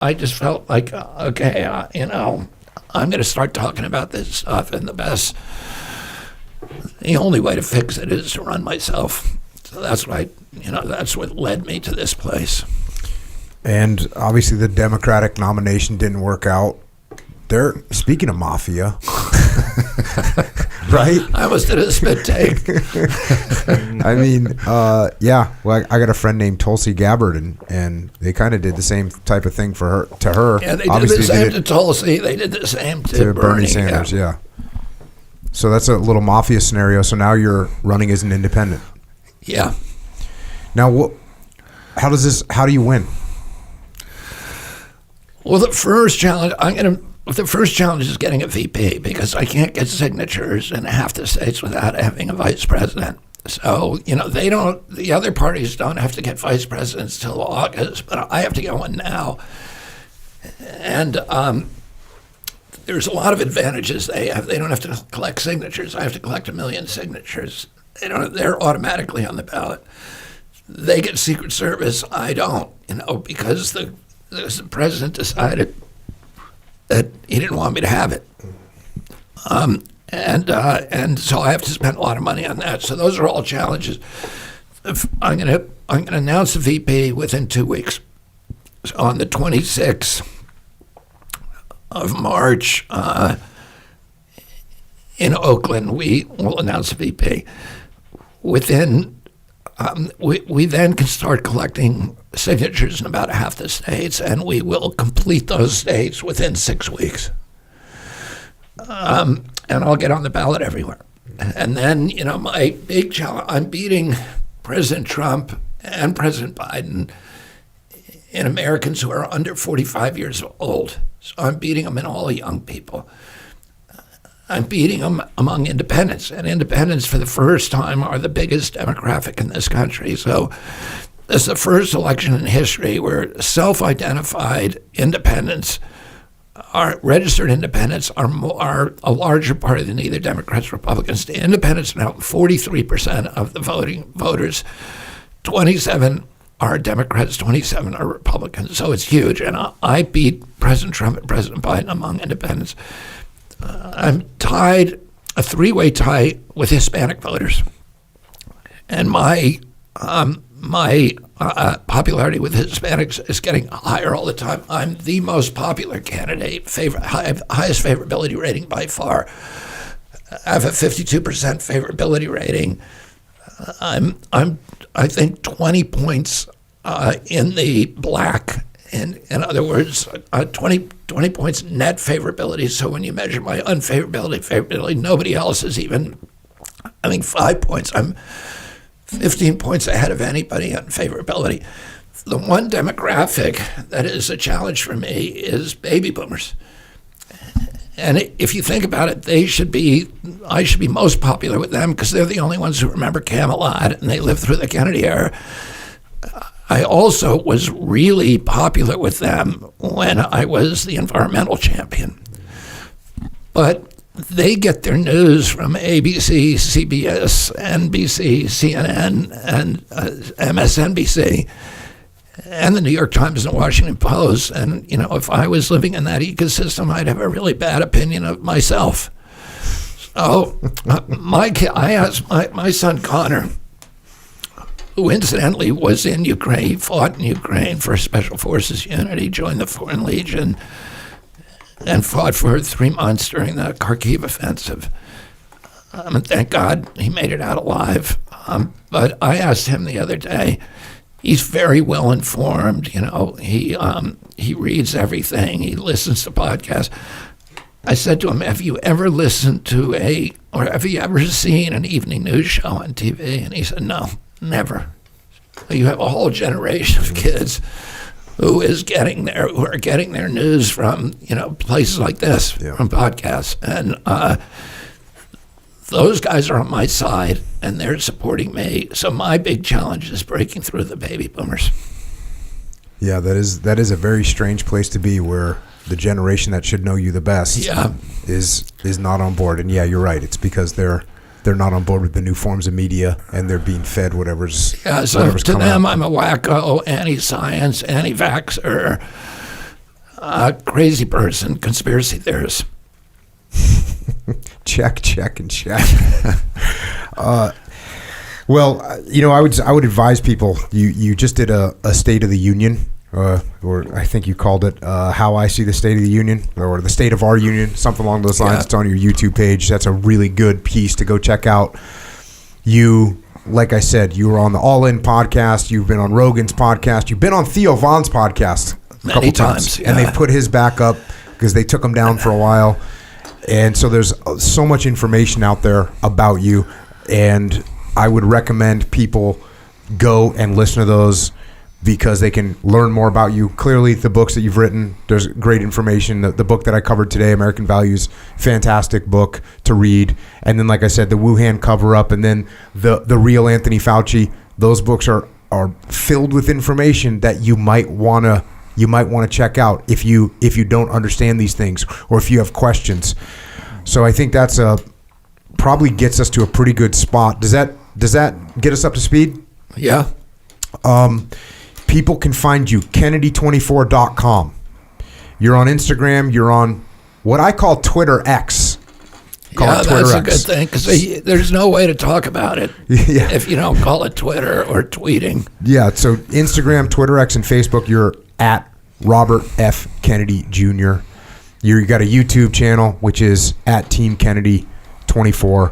I just felt like, okay, I'm going to start talking about this stuff, and the only way to fix it is to run myself. So that's what led me to this place. And obviously the Democratic nomination didn't work out. Speaking of mafia, right? I almost did a spit take. I mean, yeah. Well, I got a friend named Tulsi Gabbard, and they kind of did the same type of thing to her. Yeah, they did the same to Tulsi. They did the same to Bernie Sanders. Yeah. So that's a little mafia scenario. So now you're running as an independent. Yeah. Now, how do you win? Well, the first challenge is getting a VP, because I can't get signatures in half the states without having a vice president. So, the other parties don't have to get vice presidents till August, but I have to get one now. And there's a lot of advantages they have. They don't have to collect signatures. I have to collect 1 million signatures. They're automatically on the ballot. They get Secret Service. I don't, because the president decided that he didn't want me to have it. And so I have to spend a lot of money on that. So those are all challenges. I'm gonna announce the VP within 2 weeks. So on the 26th of March in Oakland, we will announce the VP. We then can start collecting signatures in about half the states, and we will complete those states within 6 weeks. And I'll get on the ballot everywhere. And then, my big challenge, I'm beating President Trump and President Biden in Americans who are under 45 years old. So I'm beating them in all young people. I'm beating them among independents, and independents for the first time are the biggest demographic in this country. So this is the first election in history where self-identified independents, registered independents, are a larger party than either Democrats or Republicans. The independents are now 43% of the voters. 27 are Democrats, 27 are Republicans. So it's huge, and I beat President Trump and President Biden among independents. I'm tied, a three-way tie with Hispanic voters, and my popularity with Hispanics is getting higher all the time. I'm the most popular candidate, highest favorability rating by far. I have a 52% favorability rating. I think 20 points in the black. In other words, 20 points net favorability. So when you measure my favorability, nobody else is even, 5 points. I'm 15 points ahead of anybody on favorability. The one demographic that is a challenge for me is baby boomers. And if you think about it, I should be most popular with them because they're the only ones who remember Camelot and they lived through the Kennedy era. I also was really popular with them when I was the environmental champion. But they get their news from ABC, CBS, NBC, CNN, and MSNBC, and the New York Times and the Washington Post. And, if I was living in that ecosystem, I'd have a really bad opinion of myself. So I asked my son Connor, who incidentally was in Ukraine. He fought in Ukraine for Special Forces Unit. He joined the Foreign Legion and fought for 3 months during the Kharkiv offensive. And thank God he made it out alive. But I asked him the other day, he's very well informed, he reads everything, he listens to podcasts. I said to him, have you ever listened to or have you ever seen an evening news show on TV? And he said, no. Never. You have a whole generation of kids who are getting their news from places like this, from podcasts, and those guys are on my side and they're supporting me. So my big challenge is breaking through the baby boomers. Yeah, that is a very strange place to be, where the generation that should know you the best is not on board. And yeah, you're right. It's because they're not on board with the new forms of media, and they're being fed whatever's to them, I'm a wacko, anti-science, anti-vaxxer, Crazy person, conspiracy theorist. Check, and check. Well, I would advise people. You just did a State of the Union, or I think you called it "How I See the State of the Union" or "The State of Our Union," something along those lines. Yeah. It's on your YouTube page. That's a really good piece to go check out. You, like I said, you were on the All In podcast. You've been on Rogan's podcast. You've been on Theo Von's podcast a couple times, yeah. And they put his back up because they took him down for a while. And so there's so much information out there about you, and I would recommend people go and listen to those because they can learn more about you. Clearly, the books that you've written, there's great information. The book that I covered today, American Values, fantastic book to read. And then, like I said, the Wuhan cover-up, and then the real Anthony Fauci. Those books are filled with information that you might want to check out if you don't understand these things or if you have questions. So I think that's probably gets us to a pretty good spot. Does that get us up to speed? Yeah. People can find you, Kennedy24.com. You're on Instagram. You're on what I call Twitter X. That's a good thing because there's no way to talk about it if you don't call it Twitter or tweeting. Yeah, so Instagram, Twitter X, and Facebook, you're at Robert F. Kennedy Jr. You got a YouTube channel, which is at Team Kennedy 24.